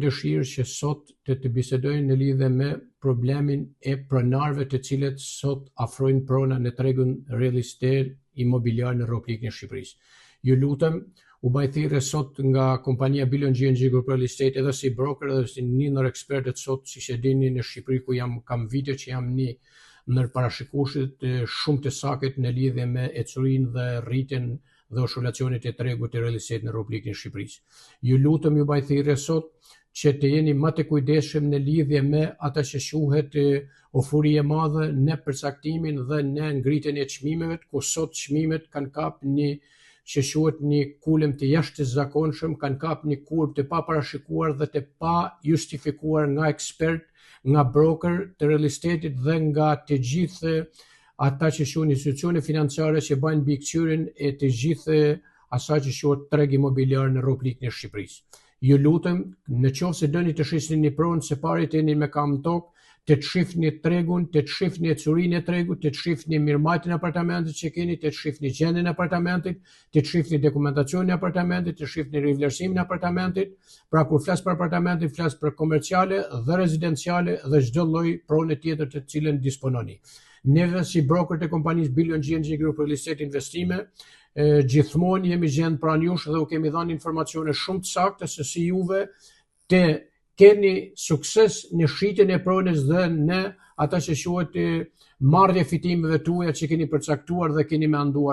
dëshirë që sot të bisedojnë në lidhje me problemin e pronarëve të cilët sot afrojnë prona në tregun real estate imobiliar në Republikën e Shqipërisë. Ju lutem, u baj thirrje sot nga kompania Billion GNG Group Real Estate edhe si broker edhe si një ndër ekspertët sot, siç e dini, në Shqipëri ku kam vite që jam një ndër parashikuesit shumë të sakët në lidhje me ecurinë dhe rritjen dhe oscilacionet e tregut të real estate në Republikën e Shqipërisë. Ju lutem, ju baj thirrje sot që të jeni më të kujdesshëm në lidhje me ata që quhet ofuri e madhe në përcaktimin dhe në ngritjen e çmimeve, ku sot çmimet kanë kap një që quhet një kulm të jashtëzakonshëm, kanë kap një kurb të paparashikuar dhe të pa justifikuar nga ekspert, nga broker të real estate dhe nga të gjithë ata që quhen institucione financiare që bajnë mbikëqyrjen e të gjithë asaj që quhet treg imobiliar në Republikën e Shqipërisë. Ju lutem, në qoftë se doni të shisni një pronë së pari të jeni me kam tokë, të shifni tregun, të shifni ecurinë e tregut, të shifni mirëmbajtjen e apartamentit që keni, të shifni gjendjen e apartamentit, të shifni dokumentacionin e apartamentit, të shifni rivlerësimin e apartamentit. Pra kur flas për apartamentin, flas për komerciale dhe rezidenciale dhe çdo lloj prone tjetër të cilën dispononi. Neve si broker të kompanisë Billion GNG Group Real Estate Investime, gjithmonë jemi gjendë pranë jush dhe u kemi dhënë informacione shumë të sakta se si juve të keni sukses në shitjen e pronës dhe në ata që quhet marrje fitimeve tuaja që keni përcaktuar dhe keni menduar.